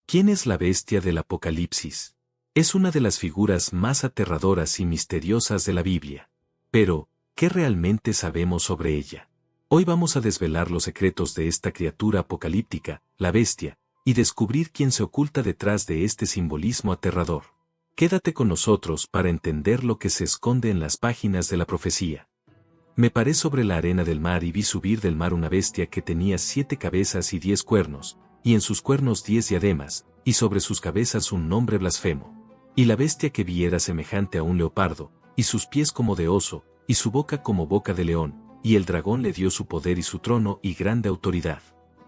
¿Quién es la bestia del Apocalipsis? Es una de las figuras más aterradoras y misteriosas de la Biblia. Pero, ¿qué realmente sabemos sobre ella? Hoy vamos a desvelar los secretos de esta criatura apocalíptica, la bestia, y descubrir quién se oculta detrás de este simbolismo aterrador. Quédate con nosotros para entender lo que se esconde en las páginas de la profecía. Me paré sobre la arena del mar y vi subir del mar una bestia que tenía 7 cabezas y 10 cuernos, y en sus cuernos 10 diademas, y sobre sus cabezas un nombre blasfemo. Y la bestia que vi era semejante a un leopardo, y sus pies como de oso, y su boca como boca de león, y el dragón le dio su poder y su trono y grande autoridad.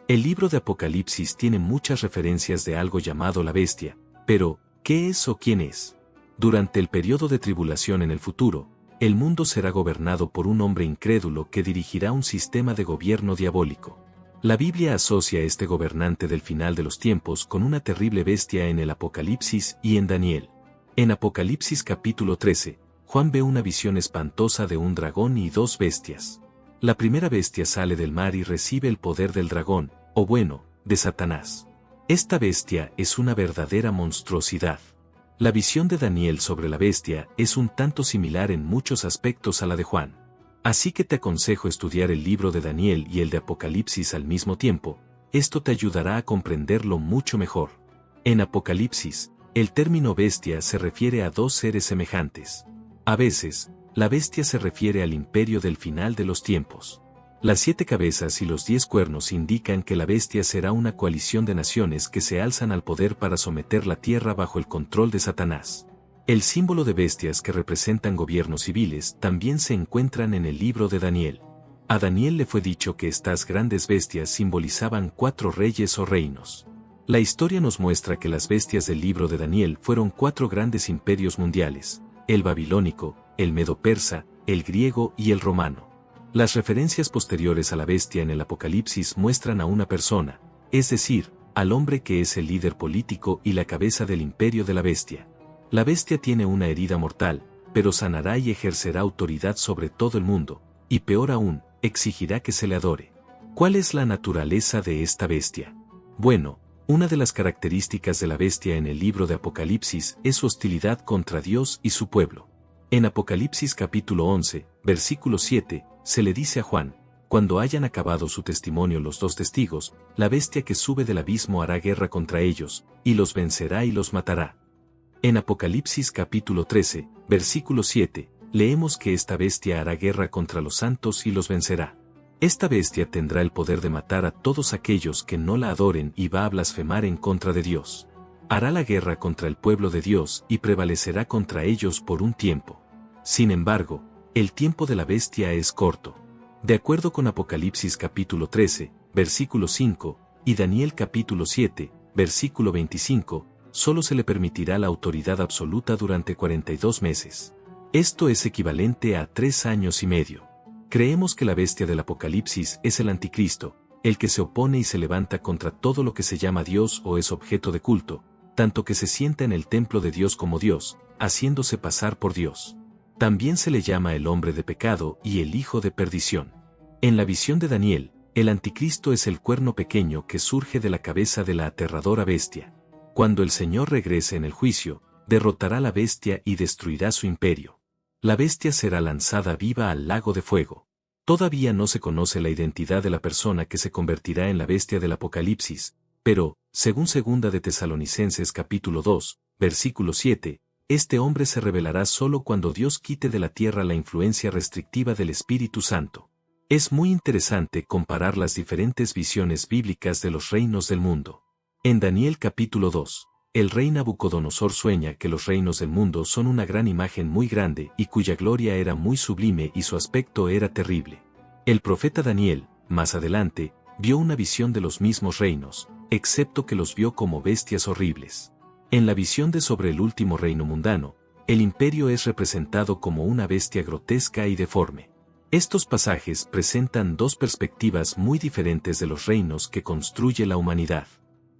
El libro de Apocalipsis tiene muchas referencias de algo llamado la bestia, pero, ¿qué es o quién es? Durante el periodo de tribulación en el futuro, el mundo será gobernado por un hombre incrédulo que dirigirá un sistema de gobierno diabólico. La Biblia asocia a este gobernante del final de los tiempos con una terrible bestia en el Apocalipsis y en Daniel. En Apocalipsis capítulo 13, Juan ve una visión espantosa de un dragón y 2 bestias. La primera bestia sale del mar y recibe el poder del dragón, o bueno, de Satanás. Esta bestia es una verdadera monstruosidad. La visión de Daniel sobre la bestia es un tanto similar en muchos aspectos a la de Juan. Así que te aconsejo estudiar el libro de Daniel y el de Apocalipsis al mismo tiempo, esto te ayudará a comprenderlo mucho mejor. En Apocalipsis, el término bestia se refiere a 2 seres semejantes. A veces, la bestia se refiere al imperio del final de los tiempos. Las 7 cabezas y los 10 cuernos indican que la bestia será una coalición de naciones que se alzan al poder para someter la tierra bajo el control de Satanás. El símbolo de bestias que representan gobiernos civiles también se encuentran en el libro de Daniel. A Daniel le fue dicho que estas grandes bestias simbolizaban 4 reyes o reinos. La historia nos muestra que las bestias del libro de Daniel fueron 4 grandes imperios mundiales: el babilónico, el medo-persa, el griego y el romano. Las referencias posteriores a la bestia en el Apocalipsis muestran a una persona, es decir, al hombre que es el líder político y la cabeza del imperio de la bestia. La bestia tiene una herida mortal, pero sanará y ejercerá autoridad sobre todo el mundo, y peor aún, exigirá que se le adore. ¿Cuál es la naturaleza de esta bestia? Bueno, una de las características de la bestia en el libro de Apocalipsis es su hostilidad contra Dios y su pueblo. En Apocalipsis capítulo 11, versículo 7, se le dice a Juan: cuando hayan acabado su testimonio los 2 testigos, la bestia que sube del abismo hará guerra contra ellos, y los vencerá y los matará. En Apocalipsis capítulo 13, versículo 7, leemos que esta bestia hará guerra contra los santos y los vencerá. Esta bestia tendrá el poder de matar a todos aquellos que no la adoren y va a blasfemar en contra de Dios. Hará la guerra contra el pueblo de Dios y prevalecerá contra ellos por un tiempo. Sin embargo, el tiempo de la bestia es corto. De acuerdo con Apocalipsis capítulo 13, versículo 5, y Daniel capítulo 7, versículo 25, solo se le permitirá la autoridad absoluta durante 42 meses. Esto es equivalente a 3 años y medio. Creemos que la bestia del Apocalipsis es el anticristo, el que se opone y se levanta contra todo lo que se llama Dios o es objeto de culto, tanto que se sienta en el templo de Dios como Dios, haciéndose pasar por Dios. También se le llama el hombre de pecado y el hijo de perdición. En la visión de Daniel, el anticristo es el cuerno pequeño que surge de la cabeza de la aterradora bestia. Cuando el Señor regrese en el juicio, derrotará a la bestia y destruirá su imperio. La bestia será lanzada viva al lago de fuego. Todavía no se conoce la identidad de la persona que se convertirá en la bestia del Apocalipsis, pero, según 2 de Tesalonicenses capítulo 2, versículo 7, este hombre se revelará solo cuando Dios quite de la tierra la influencia restrictiva del Espíritu Santo. Es muy interesante comparar las diferentes visiones bíblicas de los reinos del mundo. En Daniel capítulo 2, el rey Nabucodonosor sueña que los reinos del mundo son una gran imagen muy grande y cuya gloria era muy sublime y su aspecto era terrible. El profeta Daniel, más adelante, vio una visión de los mismos reinos, excepto que los vio como bestias horribles. En la visión de sobre el último reino mundano, el imperio es representado como una bestia grotesca y deforme. Estos pasajes presentan 2 perspectivas muy diferentes de los reinos que construye la humanidad.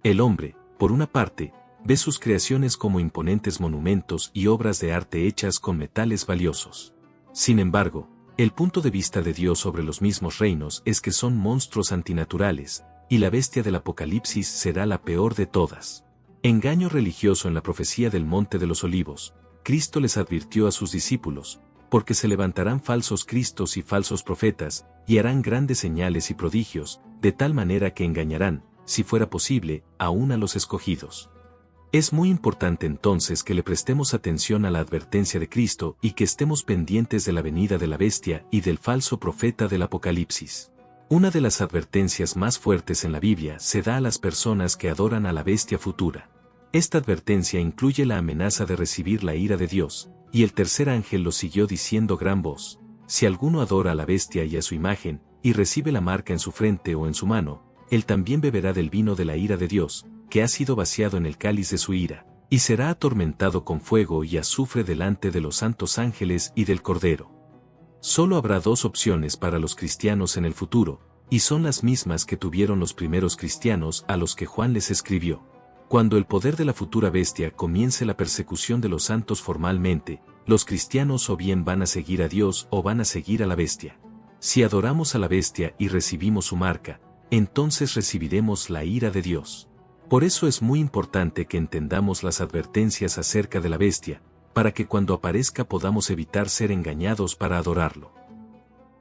El hombre, por una parte, ve sus creaciones como imponentes monumentos y obras de arte hechas con metales valiosos. Sin embargo, el punto de vista de Dios sobre los mismos reinos es que son monstruos antinaturales, y la bestia del Apocalipsis será la peor de todas. Engaño religioso. En la profecía del Monte de los Olivos, Cristo les advirtió a sus discípulos, porque se levantarán falsos cristos y falsos profetas, y harán grandes señales y prodigios, de tal manera que engañarán, si fuera posible, aún a los escogidos. Es muy importante entonces que le prestemos atención a la advertencia de Cristo y que estemos pendientes de la venida de la bestia y del falso profeta del Apocalipsis. Una de las advertencias más fuertes en la Biblia se da a las personas que adoran a la bestia futura. Esta advertencia incluye la amenaza de recibir la ira de Dios, y el tercer ángel lo siguió diciendo a gran voz: si alguno adora a la bestia y a su imagen, y recibe la marca en su frente o en su mano, él también beberá del vino de la ira de Dios, que ha sido vaciado en el cáliz de su ira, y será atormentado con fuego y azufre delante de los santos ángeles y del Cordero. Solo habrá dos opciones para los cristianos en el futuro, y son las mismas que tuvieron los primeros cristianos a los que Juan les escribió. Cuando el poder de la futura bestia comience la persecución de los santos formalmente, los cristianos o bien van a seguir a Dios o van a seguir a la bestia. Si adoramos a la bestia y recibimos su marca, entonces recibiremos la ira de Dios. Por eso es muy importante que entendamos las advertencias acerca de la bestia, para que cuando aparezca podamos evitar ser engañados para adorarlo.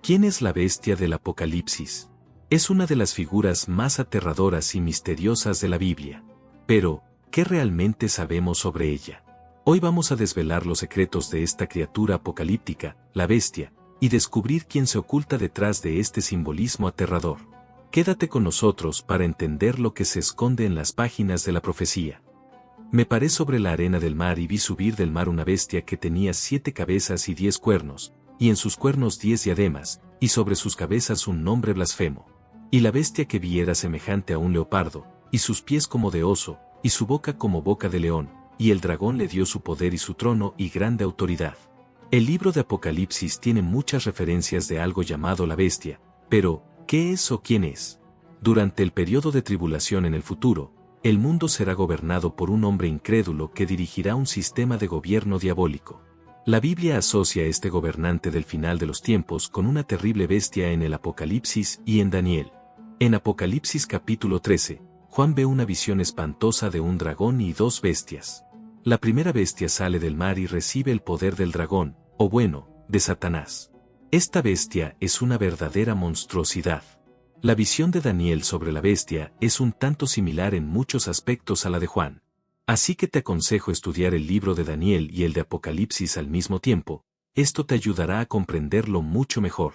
¿Quién es la bestia del Apocalipsis? Es una de las figuras más aterradoras y misteriosas de la Biblia. Pero, ¿qué realmente sabemos sobre ella? Hoy vamos a desvelar los secretos de esta criatura apocalíptica, la bestia, y descubrir quién se oculta detrás de este simbolismo aterrador. Quédate con nosotros para entender lo que se esconde en las páginas de la profecía. Me paré sobre la arena del mar y vi subir del mar una bestia que tenía 7 cabezas y 10 cuernos, y en sus cuernos 10 diademas, y sobre sus cabezas un nombre blasfemo. Y la bestia que vi era semejante a un leopardo, y sus pies como de oso, y su boca como boca de león, y el dragón le dio su poder y su trono y grande autoridad. El libro de Apocalipsis tiene muchas referencias de algo llamado la bestia, pero, ¿qué es o quién es? Durante el periodo de tribulación en el futuro, el mundo será gobernado por un hombre incrédulo que dirigirá un sistema de gobierno diabólico. La Biblia asocia a este gobernante del final de los tiempos con una terrible bestia en el Apocalipsis y en Daniel. En Apocalipsis capítulo 13, Juan ve una visión espantosa de un dragón y 2 bestias. La primera bestia sale del mar y recibe el poder del dragón, o bueno, de Satanás. Esta bestia es una verdadera monstruosidad. La visión de Daniel sobre la bestia es un tanto similar en muchos aspectos a la de Juan. Así que te aconsejo estudiar el libro de Daniel y el de Apocalipsis al mismo tiempo. Esto te ayudará a comprenderlo mucho mejor.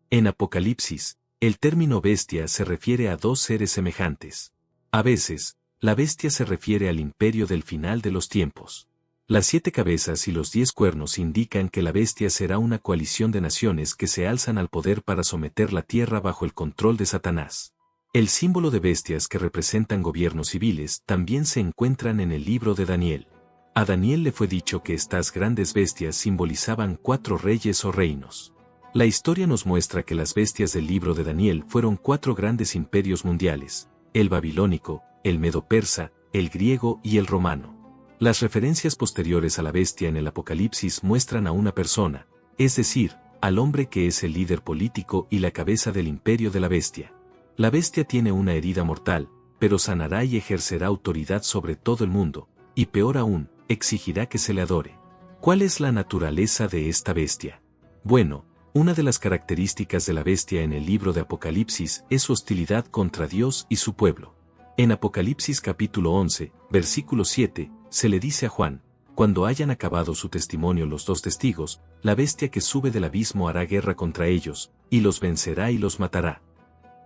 En Apocalipsis, el término bestia se refiere a 2 seres semejantes. A veces, la bestia se refiere al imperio del final de los tiempos. Las 7 cabezas y los 10 cuernos indican que la bestia será una coalición de naciones que se alzan al poder para someter la tierra bajo el control de Satanás. El símbolo de bestias que representan gobiernos civiles también se encuentran en el libro de Daniel. A Daniel le fue dicho que estas grandes bestias simbolizaban 4 reyes o reinos. La historia nos muestra que las bestias del libro de Daniel fueron 4 grandes imperios mundiales: el babilónico, el medo-persa, el griego y el romano. Las referencias posteriores a la bestia en el Apocalipsis muestran a una persona, es decir, al hombre que es el líder político y la cabeza del imperio de la bestia. La bestia tiene una herida mortal, pero sanará y ejercerá autoridad sobre todo el mundo, y peor aún, exigirá que se le adore. ¿Cuál es la naturaleza de esta bestia? Bueno, una de las características de la bestia en el libro de Apocalipsis es su hostilidad contra Dios y su pueblo. En Apocalipsis capítulo 11, versículo 7, se le dice a Juan: cuando hayan acabado su testimonio los 2 testigos, la bestia que sube del abismo hará guerra contra ellos, y los vencerá y los matará.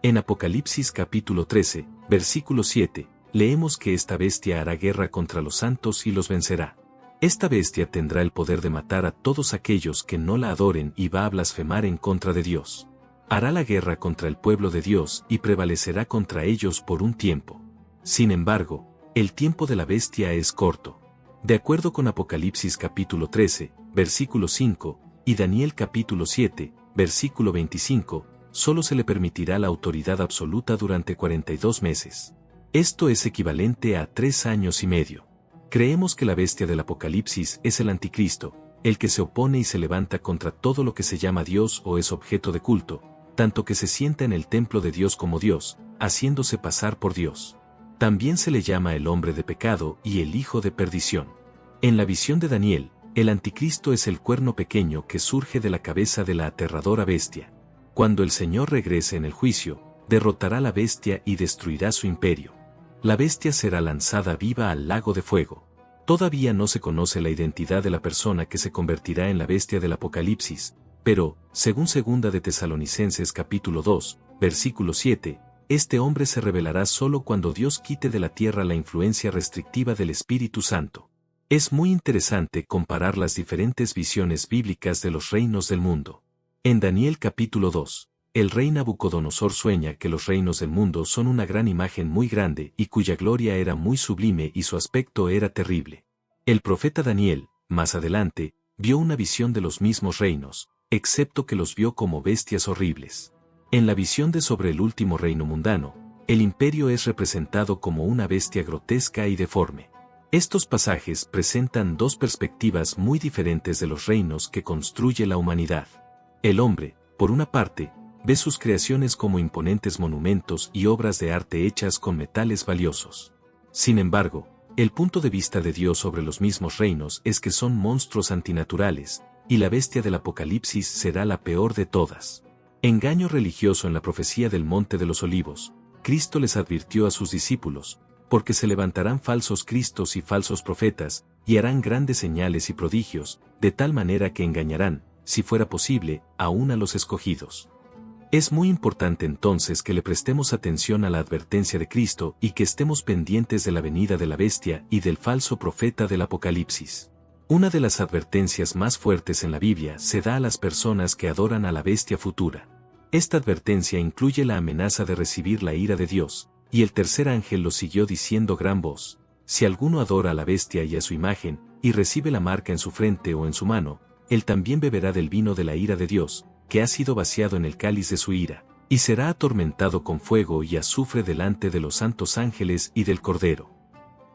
En Apocalipsis capítulo 13, versículo 7, leemos que esta bestia hará guerra contra los santos y los vencerá. Esta bestia tendrá el poder de matar a todos aquellos que no la adoren y va a blasfemar en contra de Dios. Hará la guerra contra el pueblo de Dios y prevalecerá contra ellos por un tiempo. Sin embargo, el tiempo de la bestia es corto. De acuerdo con Apocalipsis capítulo 13, versículo 5, y Daniel capítulo 7, versículo 25, solo se le permitirá la autoridad absoluta durante 42 meses. Esto es equivalente a 3 años y medio. Creemos que la bestia del Apocalipsis es el anticristo, el que se opone y se levanta contra todo lo que se llama Dios o es objeto de culto, tanto que se sienta en el templo de Dios como Dios, haciéndose pasar por Dios. También se le llama el hombre de pecado y el hijo de perdición. En la visión de Daniel, el anticristo es el cuerno pequeño que surge de la cabeza de la aterradora bestia. Cuando el Señor regrese en el juicio, derrotará la bestia y destruirá su imperio. La bestia será lanzada viva al lago de fuego. Todavía no se conoce la identidad de la persona que se convertirá en la bestia del Apocalipsis, pero, según 2 de Tesalonicenses capítulo 2, versículo 7, este hombre se revelará solo cuando Dios quite de la tierra la influencia restrictiva del Espíritu Santo. Es muy interesante comparar las diferentes visiones bíblicas de los reinos del mundo. En Daniel capítulo 2, el rey Nabucodonosor sueña que los reinos del mundo son una gran imagen muy grande y cuya gloria era muy sublime y su aspecto era terrible. El profeta Daniel, más adelante, vio una visión de los mismos reinos, excepto que los vio como bestias horribles. En la visión de sobre el último reino mundano, el imperio es representado como una bestia grotesca y deforme. Estos pasajes presentan dos perspectivas muy diferentes de los reinos que construye la humanidad. El hombre, por una parte, ve sus creaciones como imponentes monumentos y obras de arte hechas con metales valiosos. Sin embargo, el punto de vista de Dios sobre los mismos reinos es que son monstruos antinaturales, y la bestia del Apocalipsis será la peor de todas. Engaño religioso. En la profecía del Monte de los Olivos, Cristo les advirtió a sus discípulos, porque se levantarán falsos cristos y falsos profetas, y harán grandes señales y prodigios, de tal manera que engañarán, si fuera posible, aún a los escogidos. Es muy importante entonces que le prestemos atención a la advertencia de Cristo y que estemos pendientes de la venida de la bestia y del falso profeta del Apocalipsis. Una de las advertencias más fuertes en la Biblia se da a las personas que adoran a la bestia futura. Esta advertencia incluye la amenaza de recibir la ira de Dios, y el tercer ángel lo siguió diciendo a gran voz: si alguno adora a la bestia y a su imagen, y recibe la marca en su frente o en su mano, él también beberá del vino de la ira de Dios, que ha sido vaciado en el cáliz de su ira, y será atormentado con fuego y azufre delante de los santos ángeles y del Cordero.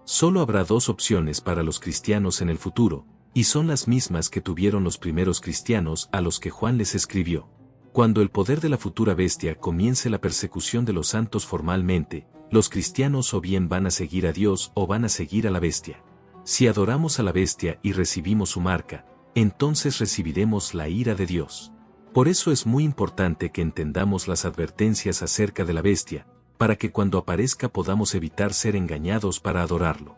Solo habrá dos opciones para los cristianos en el futuro, y son las mismas que tuvieron los primeros cristianos a los que Juan les escribió. Cuando el poder de la futura bestia comience la persecución de los santos formalmente, los cristianos o bien van a seguir a Dios o van a seguir a la bestia. Si adoramos a la bestia y recibimos su marca, entonces recibiremos la ira de Dios. Por eso es muy importante que entendamos las advertencias acerca de la bestia, para que cuando aparezca podamos evitar ser engañados para adorarlo.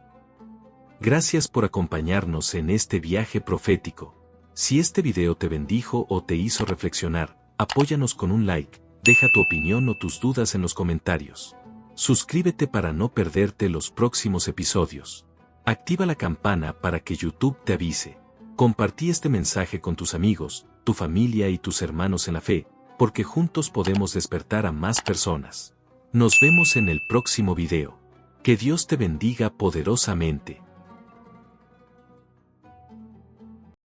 Gracias por acompañarnos en este viaje profético. Si este video te bendijo o te hizo reflexionar, apóyanos con un like, deja tu opinión o tus dudas en los comentarios. Suscríbete para no perderte los próximos episodios. Activa la campana para que YouTube te avise. Compartí este mensaje con tus amigos, tu familia y tus hermanos en la fe, porque juntos podemos despertar a más personas. Nos vemos en el próximo video. Que Dios te bendiga poderosamente.